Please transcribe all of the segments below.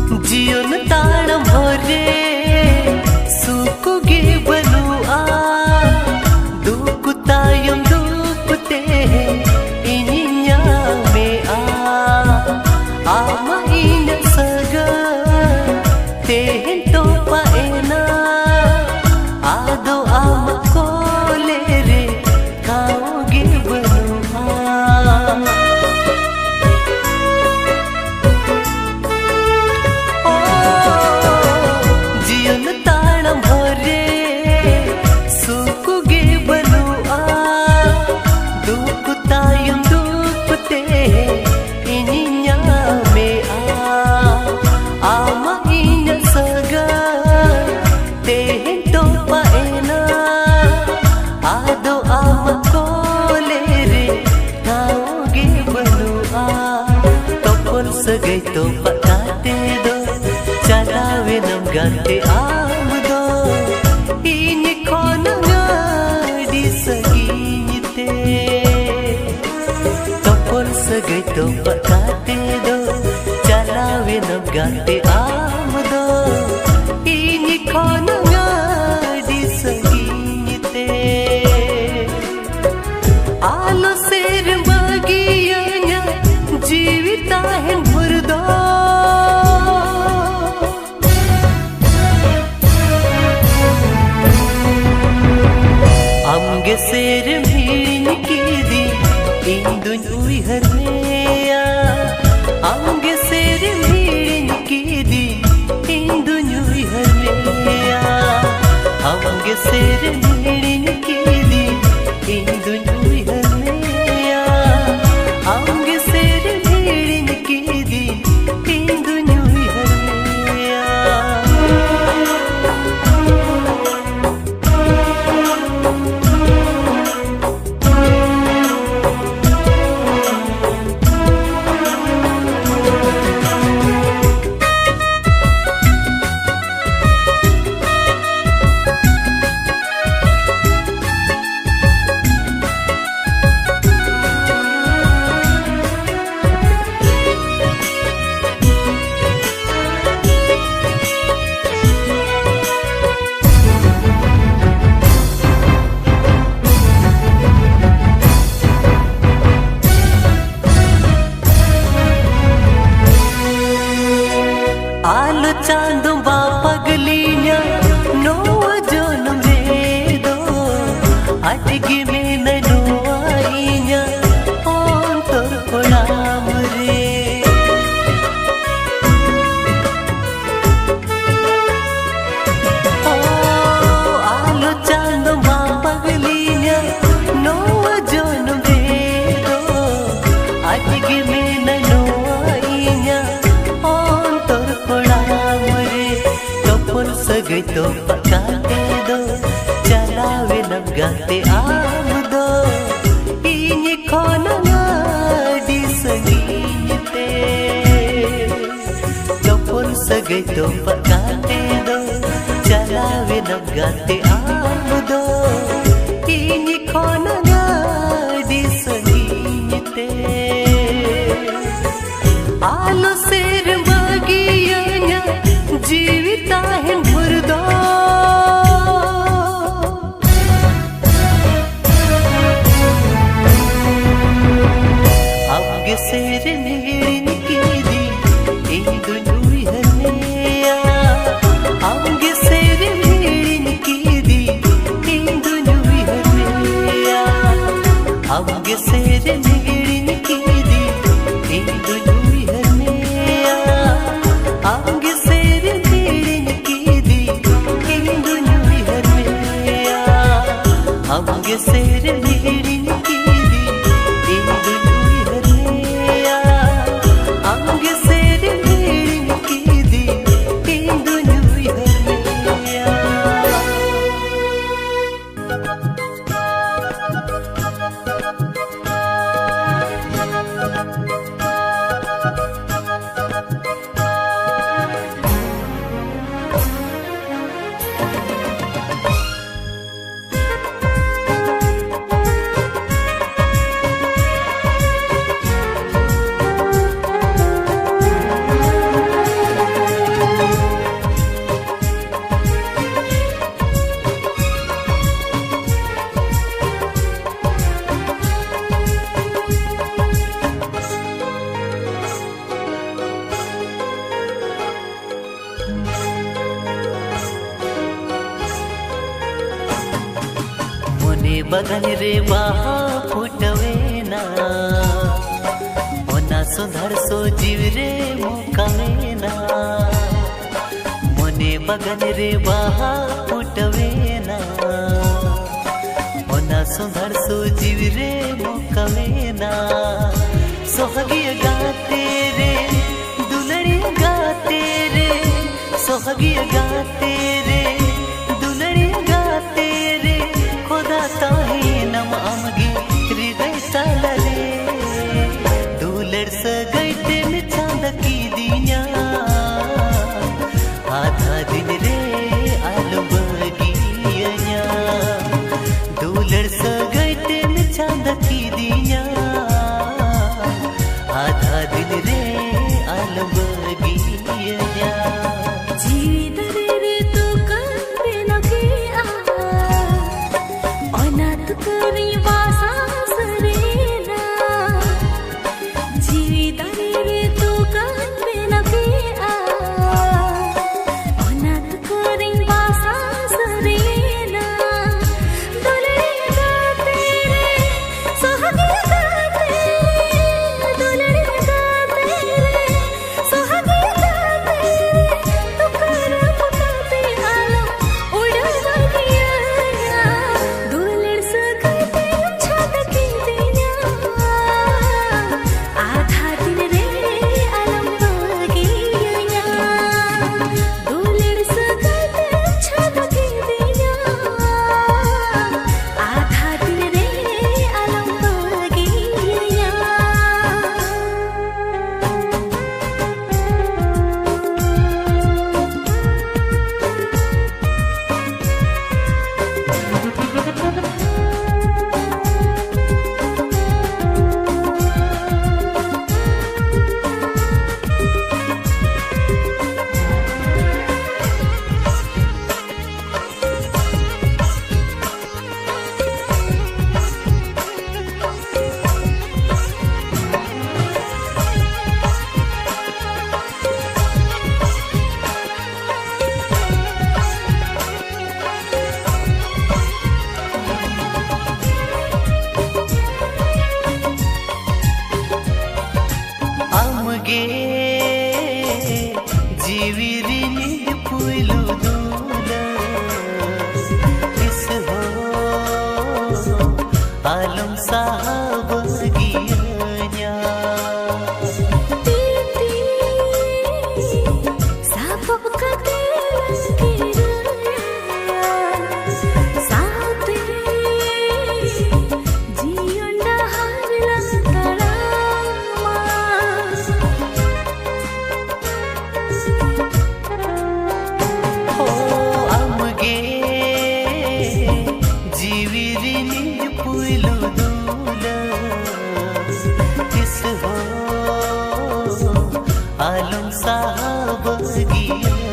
जीवन ताड़म भरे सुकुगे बलुआ दुख तायम दुखते इनिnya mea ama ina saga tehen to paena ado ama kolere kauge bलुआ Segai to pakate do chalawe nam gante amdo ini khona ngadi sagite topol segai to pakate do chalawe nam gante amdo ini khona ngadi sagite alo ser bagiyanya जीविता है मुर्दा अमगे सेर भीन की दी इंदु जुई हरनेया अमगे सेर भीन की दी इंदु जुई हरनेया अमगे सेर भीन की दी इंदु जुई हरनेया अमगे सेर भीन की दी इंदु जुई हरनेया आलो चांदो बा पगलिया नो जोनम रे दो अटगी में ननो आईया ओन तोर कोड़ाम रे ओ आलो चांदो बा पगलिया नो जोनम रे दो अटगी में ननो आईया सगै तो पकाते दो चलावे नम गाते आमदो इनी खोना ngadi sagite चौपन सगै तो पकाते दो चलावे नम गाते आमदो इनी खोना ngadi sagite आलो सेर bagianya जीविता है मुर्दा अमगे सेर भीन की दी इंदु जुई हरनेया अमगे सेर भीन की दी बगन रे बाहा फुटवेना ओना सुंदर सो जीव रे मुकावेना मोने बगन रे बाहा फुटवेना ओना सुंदर सो जीव रे मुकावेना सोहगिया गाते रे दुलड़ी गाते रे सोहगिया गाते रे दुलड़ी गाते रे खुदा ताही नम आमगी हृदय सालरे दुलड़ सगैते में चांद की दिया आधा दिन रे आलम बगिया दुलड़ सगैते में चांद की दिया आधा दिन रे आलम बगिया आलम साहब गिया साहब का आलम साहब गिया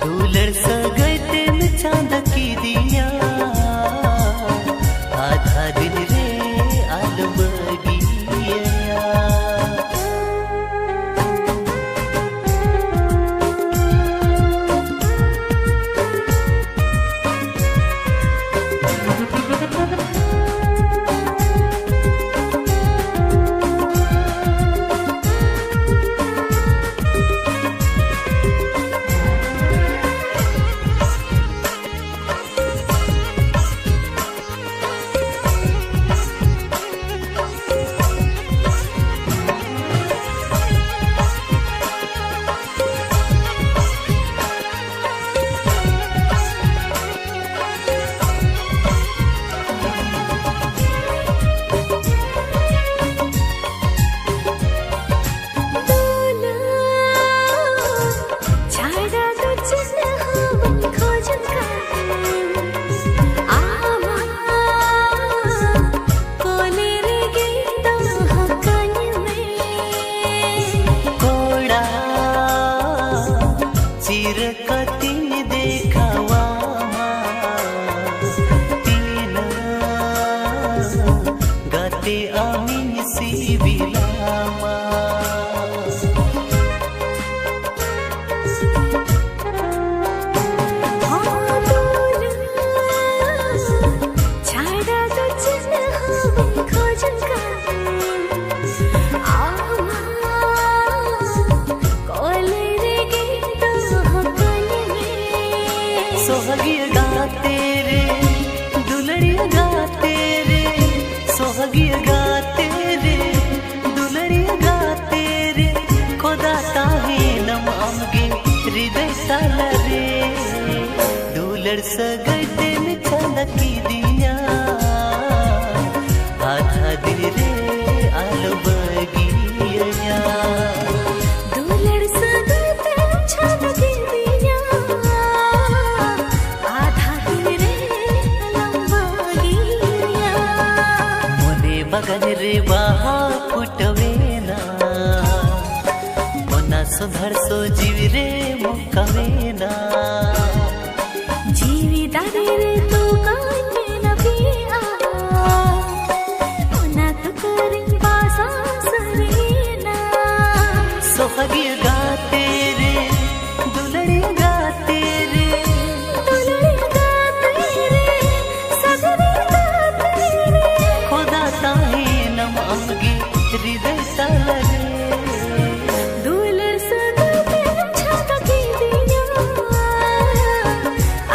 दुलड़ सगैते में चांद की दिया सोहगिया गाते रे दुलड़िया गाते रे सोहगिया गाते रे दुलड़िया गाते रे खुदा ताहे नम आमगे हृदय साला रे दुलड़ सगते न छलकी दिया आधा दिल रे आलो बगिया दुलड़ सगते न छलकी दिया आधा दिल रे आलो बगिया मोने बगन रे बाहा फुटवेना मोना सुधर सो जीव रे मुकवेना जीवी दारे रे तू काटे न पिया मोना तो करिंग बासा सरीना सोहगिया गाते रे दुलड़िया गाते रे दुलड़िया गाते रे सगरे गाते रे खुदा ताहे नम आमगे हृदय साला रे दुलड़ सगते न छलकी दिया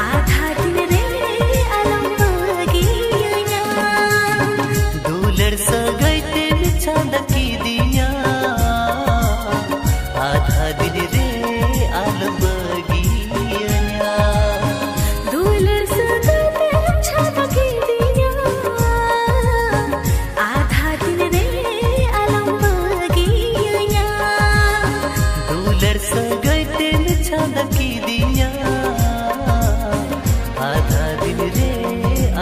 आधा दिल रे आलो बगिया दुलड़ सगते न छलकी दिया आधा दिल रे आलो बगिया दुलड़ सगते न छलकी दिया आधा दिल रे आलो बगिया दुलड़ सगते न छलकी दिया आधा दिल रे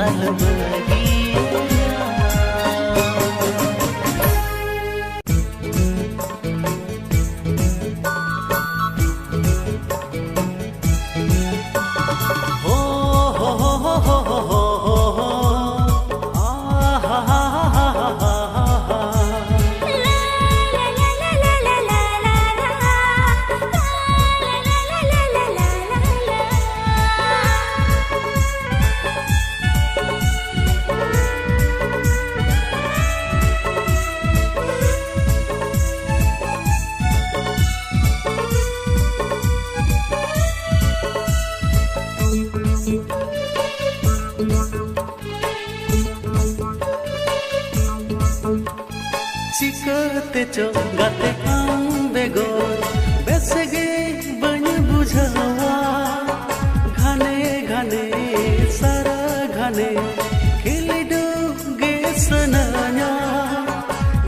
आलो बगिया हो हो हो हो हो हो हो हो आ हा हा हा हा हा हा चिकते चो गाते बेगो बेसगे बन बुझावा घने घने सारा घने खिलिडू गे सनाया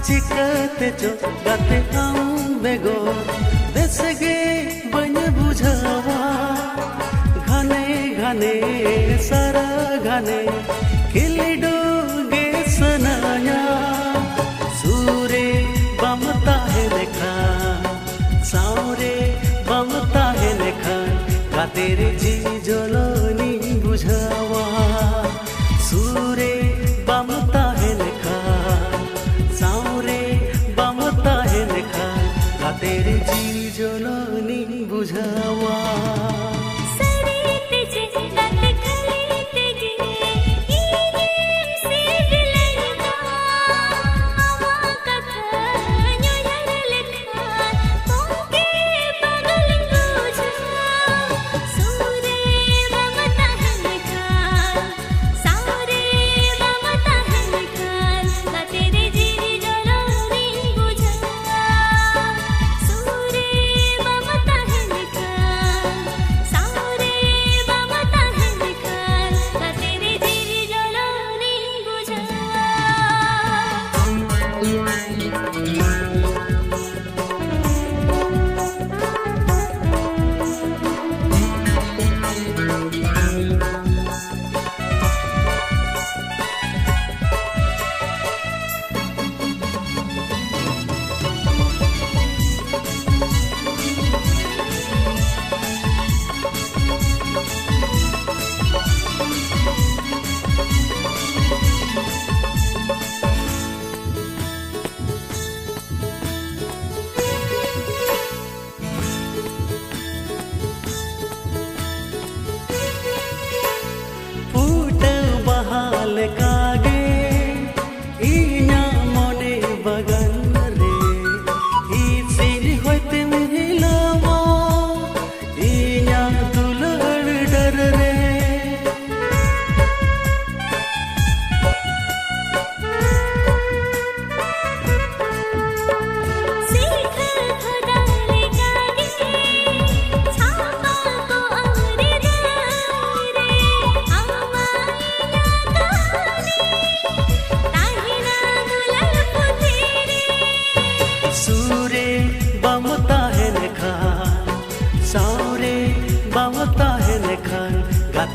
चिकते चो गाते बेगो बेसगे बन बुझावा घने घने सारा घने खिलिडू गे सनाया सूरे बमता है लेखा सावरे बमता है लेखा का तेरे जी जलोनी बुझावा सूरे बमता है लेखा सावरे बमता है लेखा का तेरे जी जलोनी बुझावा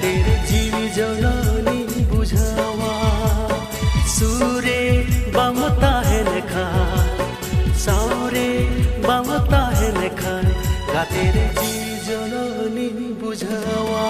तेरे जीवी जलानी बुझावा सूरे बमता है लेखा सारे बमता है लेखा का तेरे जीवी जलानी बुझावा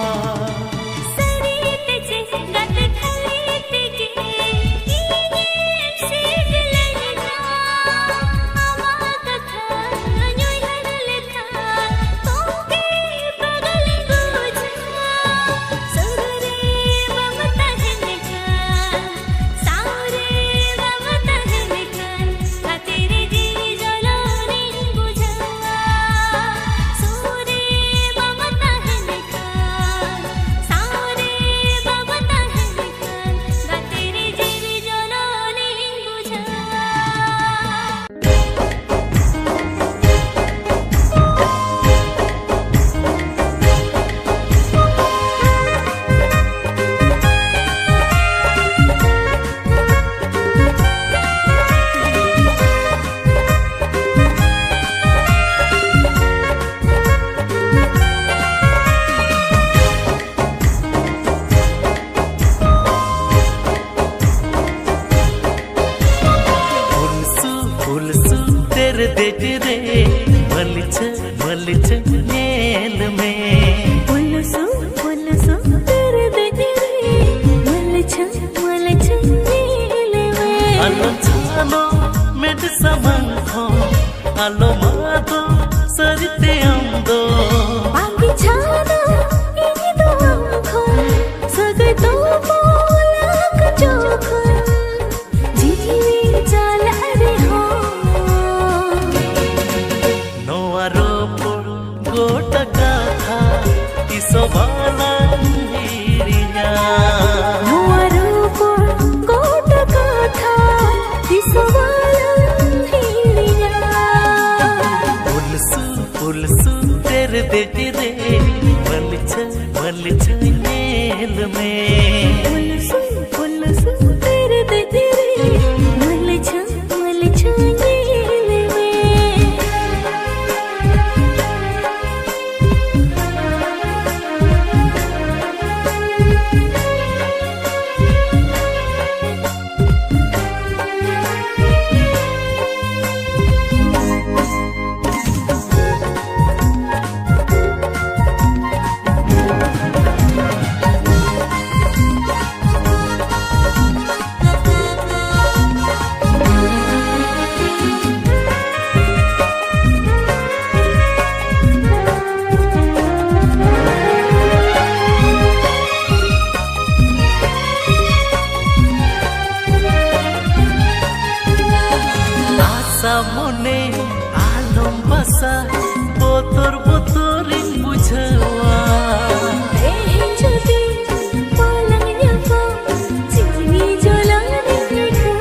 मलिच नेल में पुलसु तेरे तेरे मलिच नेल में आलो छानो मेड समंखो आलो मातो सरिते अंदो आगे छानो इनी तो अंखो सगे तो बोला कचोखो जीवी जाला रे हो गोटा कथा इसोबाला हिरिया नुआरूपुर गोटा कथा इसोबाला हिरिया पुलसु तेरे तेरे मलिच नेल में पुलसु तेरे तेरे मलिच नेल में मने आलम बसा बोतर बुझवा যদি পালাং যাবো চিনি জলানি লেখা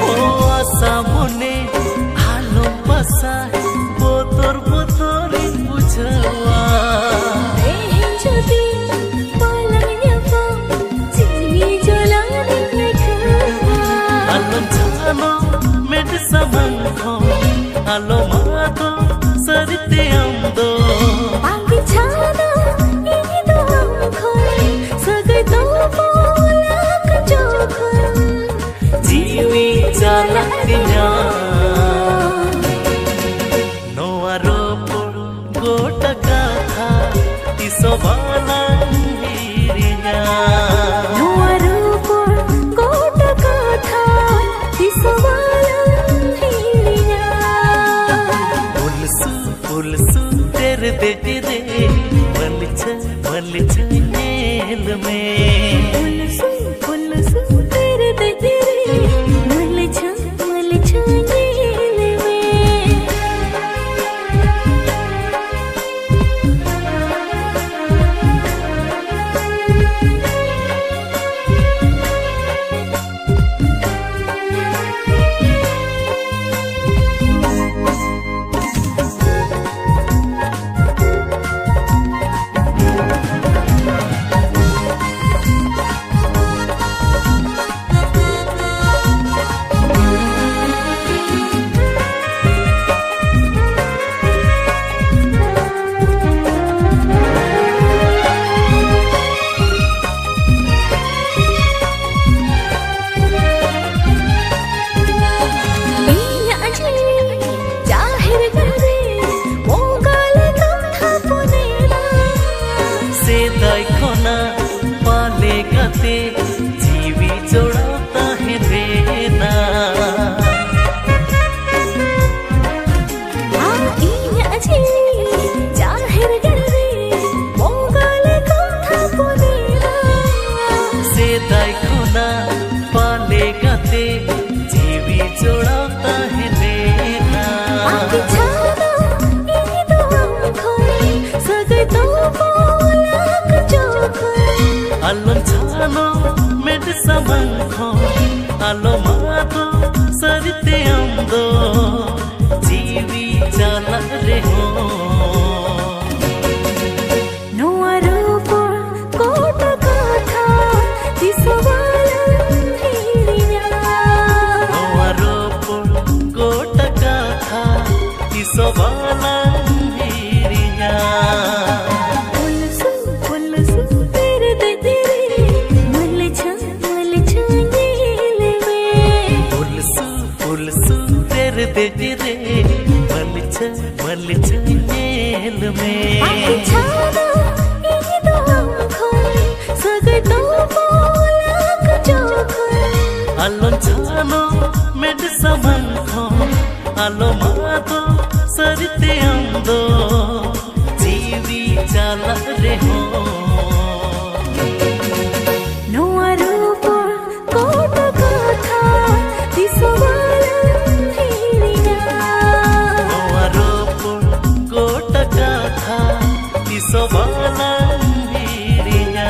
ও আশা মনে আলম বসা बोतर বুঝवा যদি পালাং যাবো চিনি জলানি লেখা आलो छानो मेड समंखो आलो मातो सरिते अंदो आगे छानो इनी तो अंखो सगे तो बोला कचोखो जीवी जालतिया नोआरोपुर गोटा कथा इसोबाला हिरिया नुआरूपुर गोटा कथा इसोबाला हिरिया पुलसु तेरे तेरे मलिच नेल में पुलसु तेरे तेरे मलिच नेल में Alon chano med samangkho alo mato sarite amdo jivi chala re ho no arupur kota katha tiswala hirinya no arupur kota katha tiswala hirinya बेटी रे मल नेल में छाना ये दो आँखों सगर तो बोला कचोखों alon chano med samangkho alo mato sarite amdo jivi chala re ho no arupur kota katha tiswala hirinya no arupur kota katha tiswala hirinya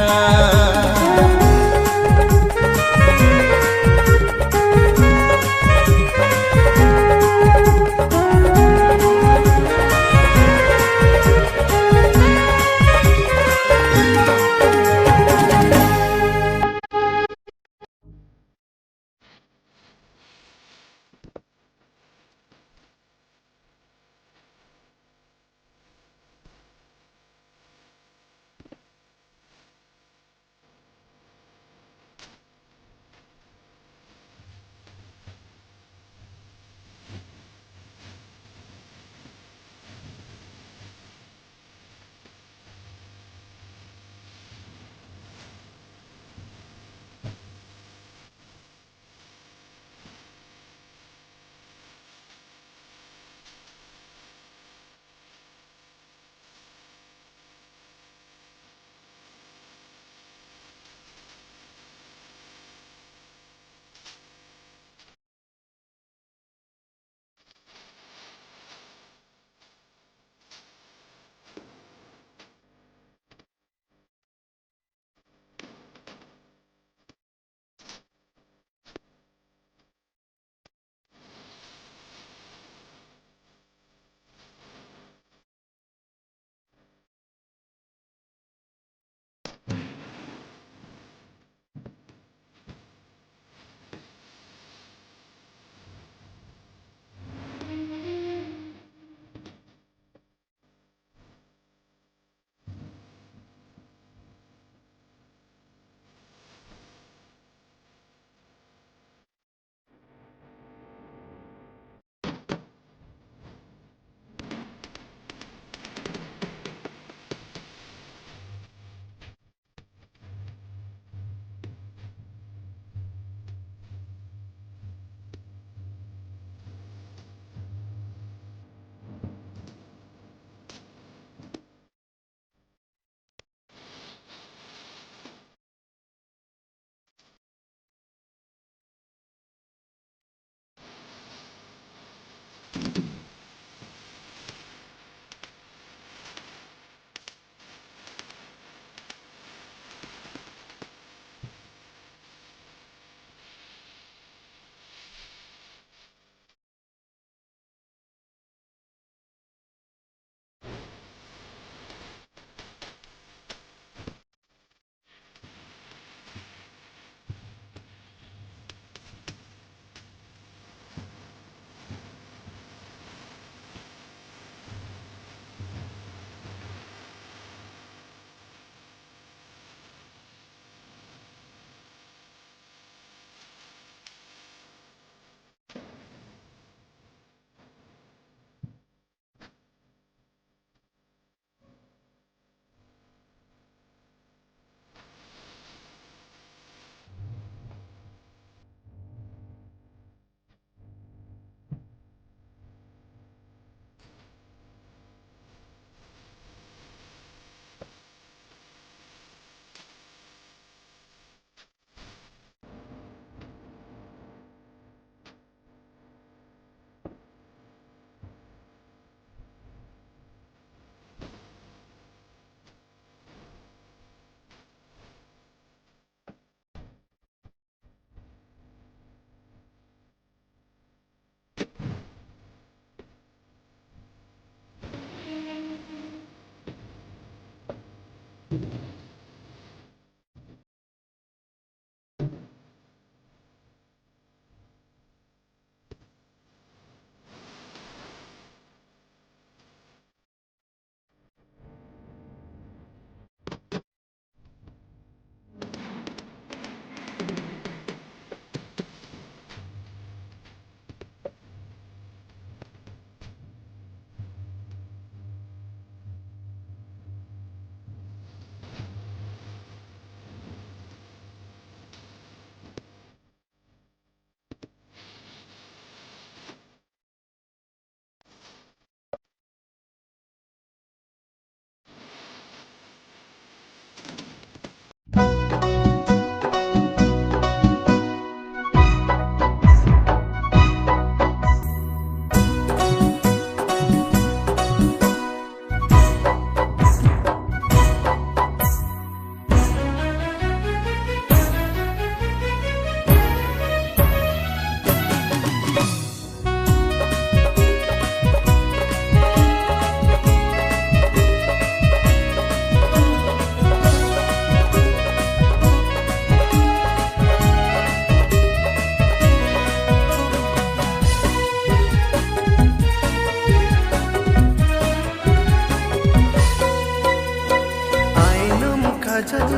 kajal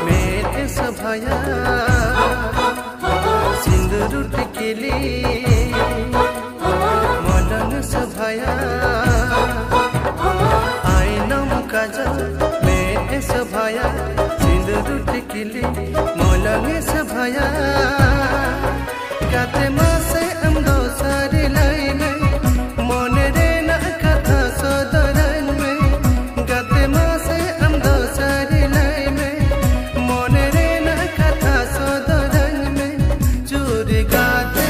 mere sabhaya sindur tikili malan sabhaya ainam kajal mere sabhaya sindur tikili malan sabhaya kate mase amdo sare lai me mone re na katha sodaran me kate mase amdo sare lai me mone re na katha sodaran me churi gate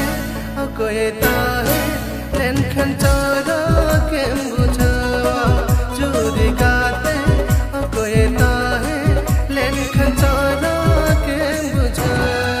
akoe ta hai len khan chora kem bujawa churi gate akoe ta hai len khan chora kem bujawa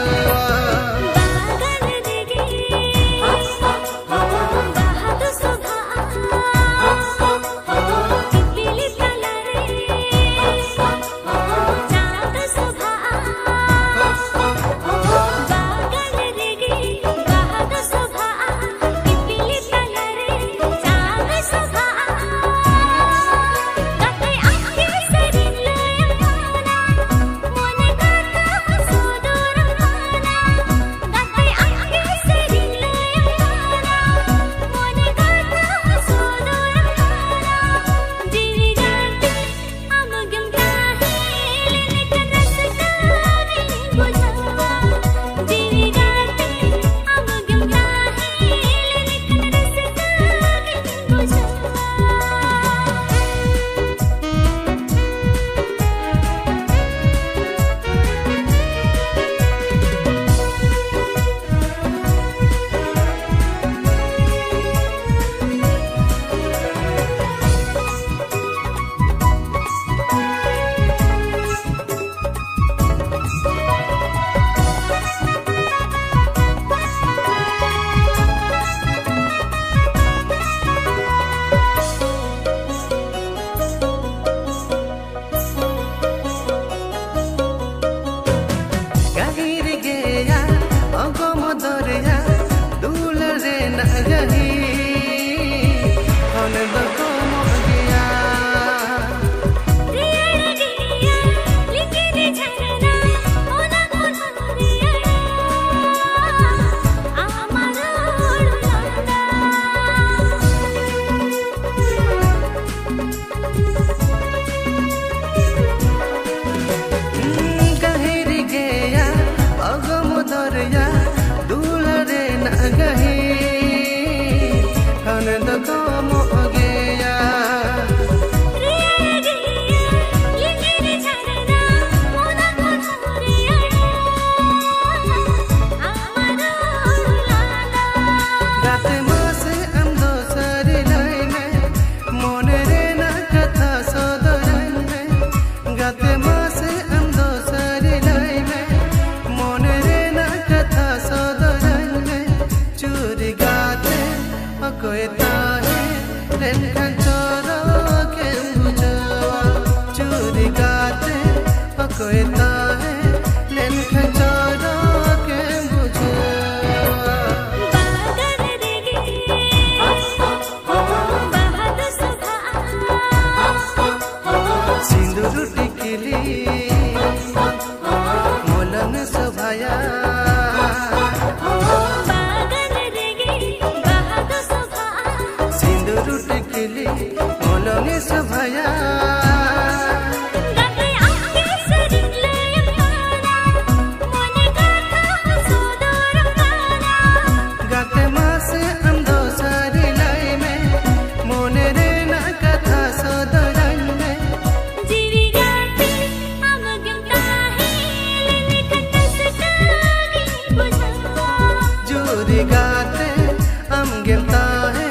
am gem ta hai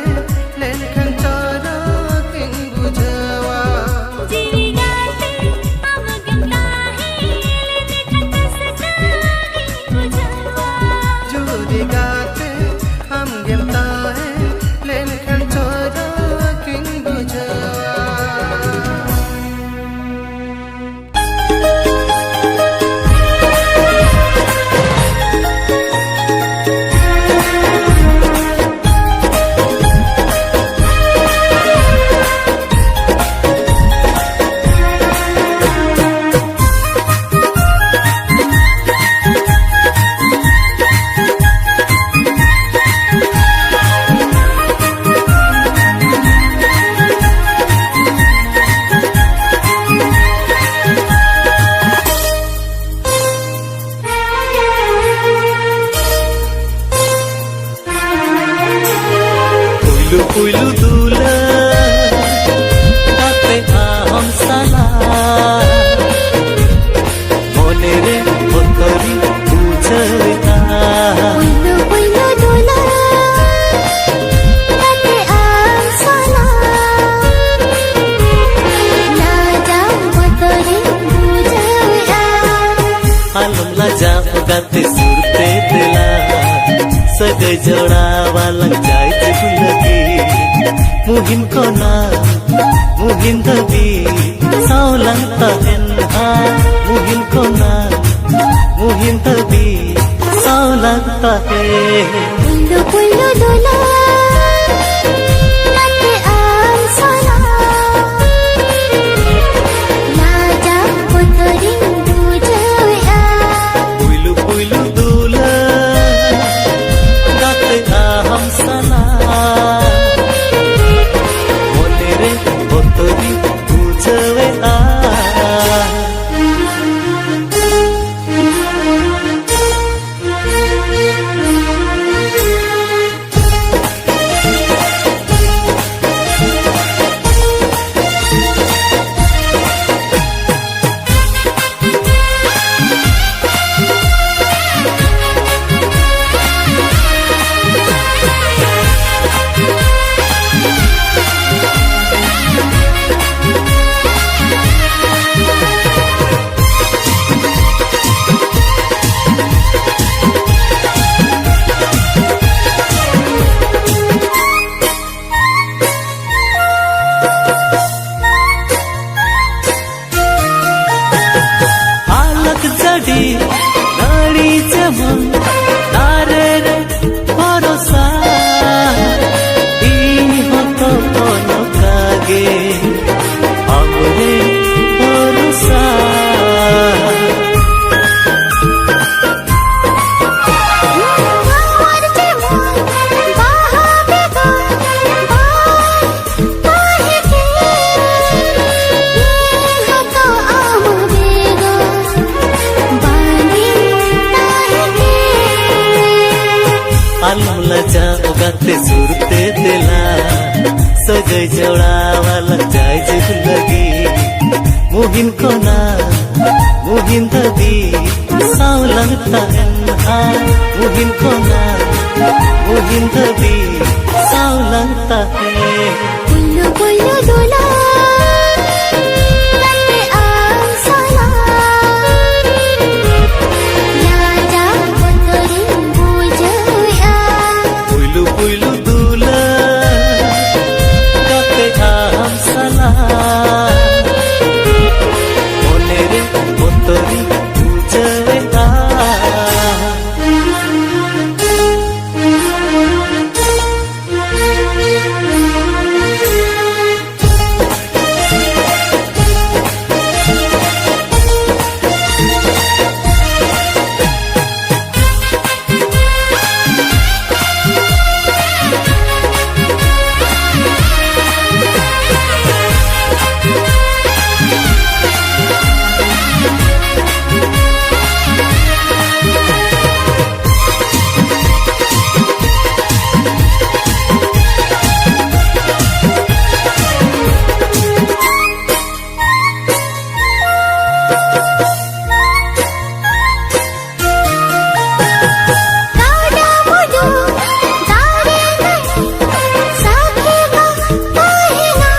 len khan chara king bujawa सगै जोडावाlang जाय जुगुलगी मुहिन कोना मुहिन दबी saulang tahen ha muhin kona muhin tabi saulang tahen Pulu pulu dola Nate am sana Raja putri bujaya puilu puilu dula gate aham sana monere putri bujaya नाड़ी जमन तारे रे भरोसा इन हतो कोनो कागे हमरे भरोसा Amar jemon bahabe go kahe ke Ye to amare go bani tahe ke आलम लजा उगाते सुरते दिला सगै जोडावाlang जाय जुगुलगी मुहिन कोना मुहिन दबी saulang tahen ha muhin kona muhin dhabbi saulang tahen Pulu pulu dola Nate am sana Raja putri bujaya puilu puilu dula gate aham sana monere putri bujaya Kada mudu dare nahi sakhe ba kahe na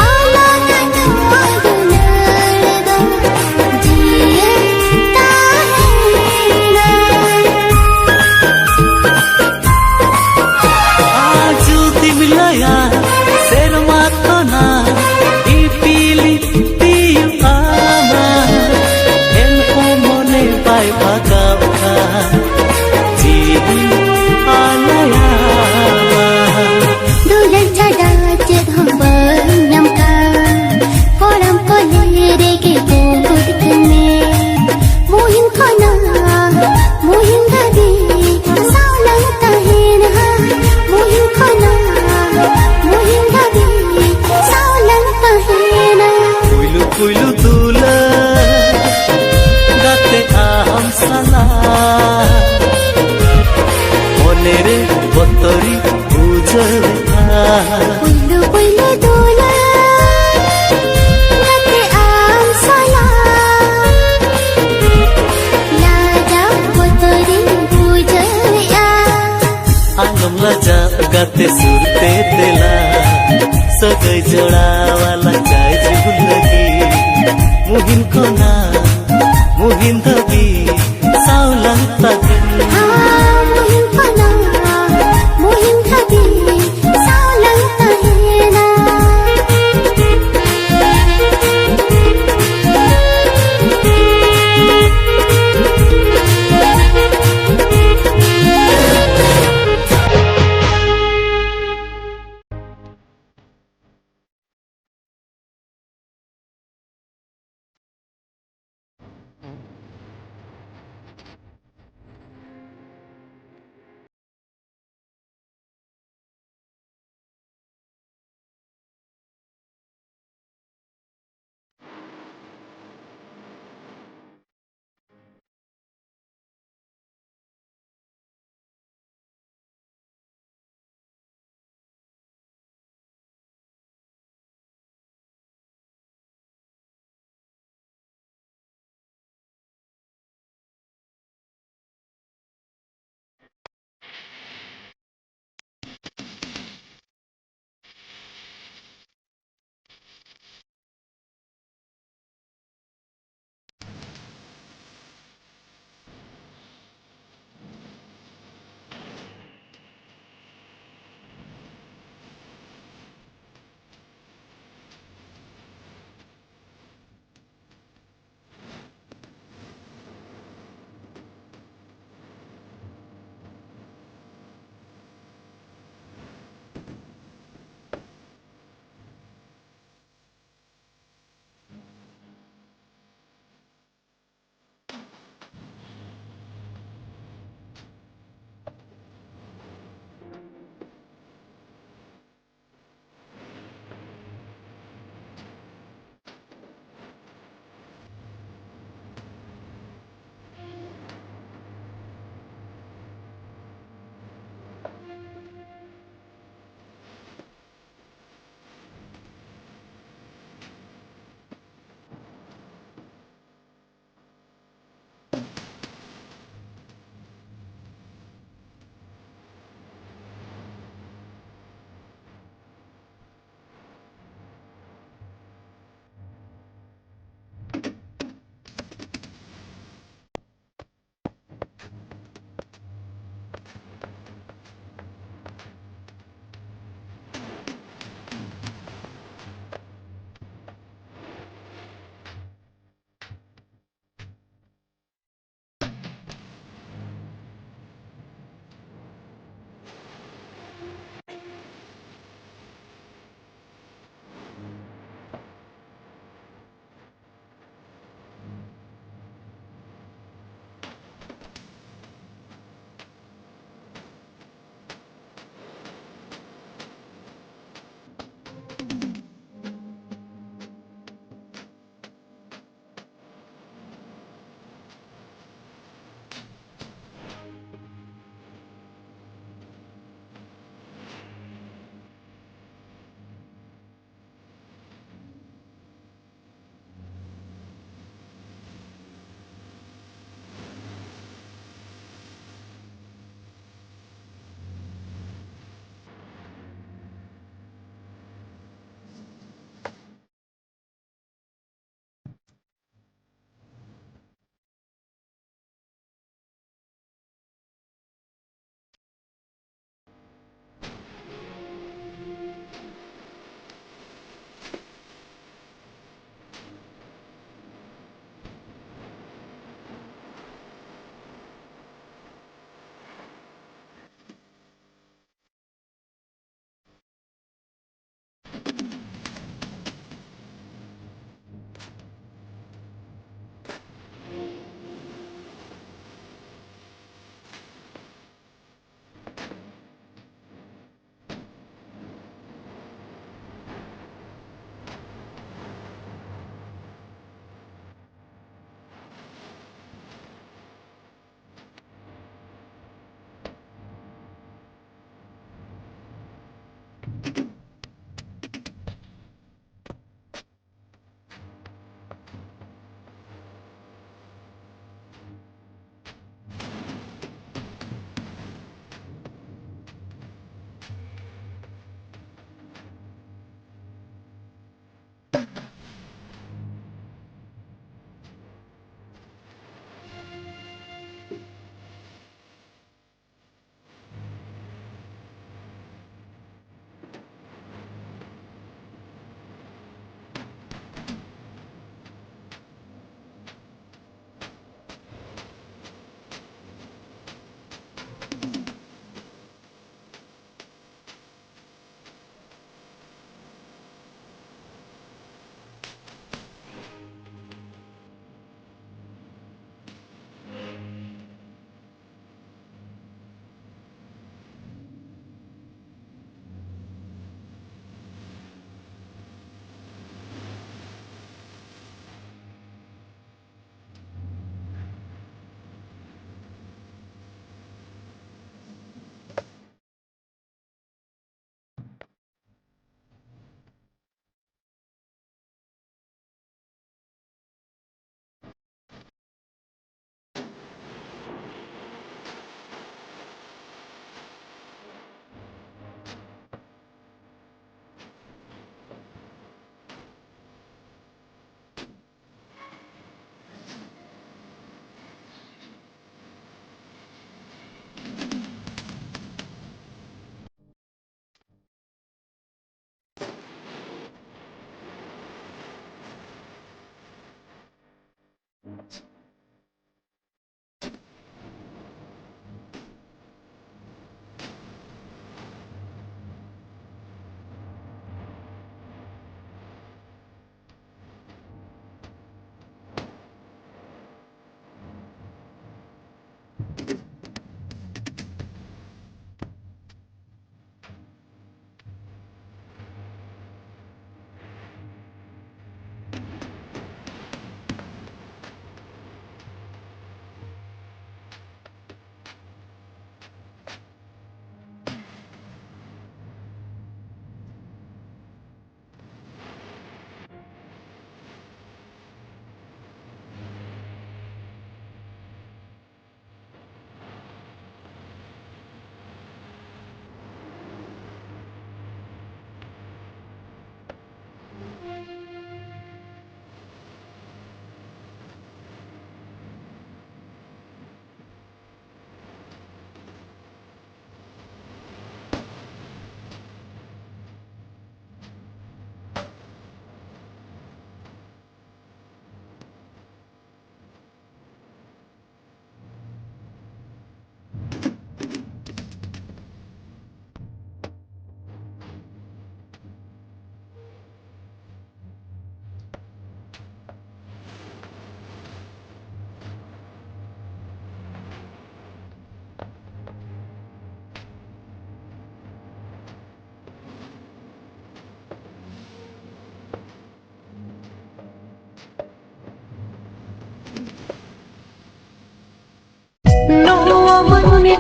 Ala nanu madunarda jiye tahe na Aju dimlaya serma kona ipili tiu ama elko mone pai bhagauka jihi alaya Dulan chada chedhambar namka Koram kolere ke bogud kane Mohin khana mohin dhabi saulang tahen ha Mohin khana mohin dhabi saulang tahen ha puilu puilu dula gate aham sana monere putri bujaya Pulu pulu dola Nate am sana Raja putri bujaya आलम लजा गाते सुरते दिला सगै जोडावाlang जाय जुगुलगी मुहिन कोना मुहिन दबी saulang tahen Ah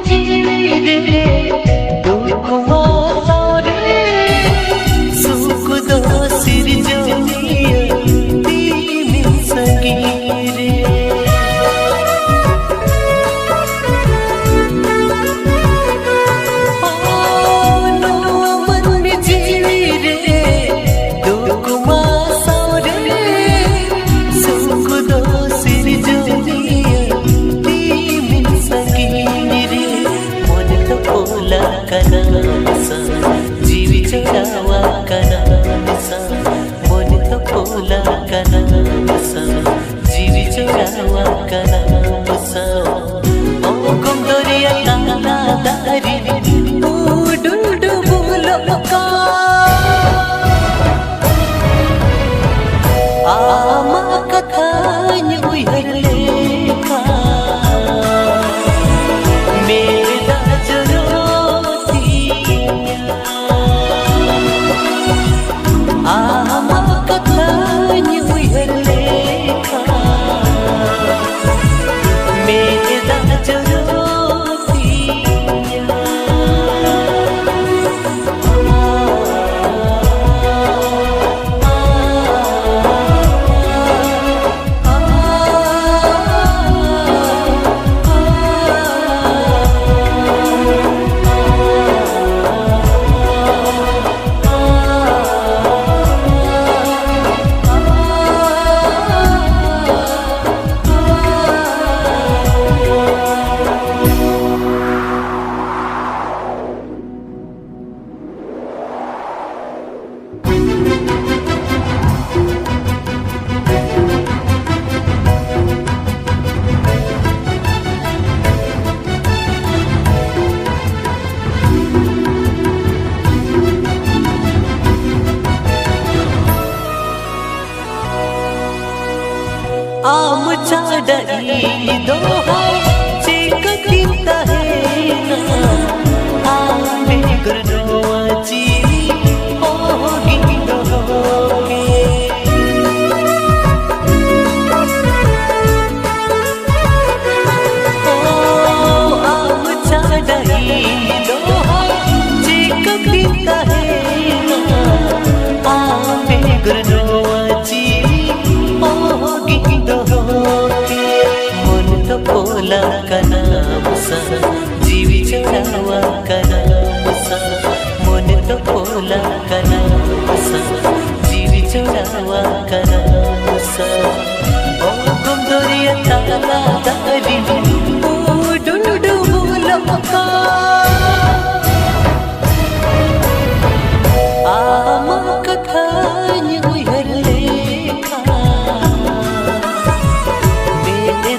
जीरे दुखवा सारे सुख दो सिर जोनिया तीन संगीरे जीवी चढ़ावा कनासा मन तो पोला कनासा जीवी चढ़ावा कनासा ओ कुंदरिया ताला दारी डुडु बोलो का आमा कथा न्यूयर लेखा मेरा आमा कथा न्यूयर लेखा मेरा आम चाडई दोहा चिकटिता है ना आमे गुरनोची होगी दोगे ओ आम चाडई दोहा चिकटिता है ना आमे गुरनोची मन तो पोला कनासा जीवी चढ़ावा कनासा मन तो पोला कनासा जीवी चढ़ावा कनासा ओ कुंदरिया ताला दारी डुडु बोलो का आमा कथा न्यूयर लेखा मेरे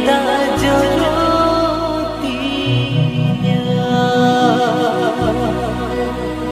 दा जो रोतिया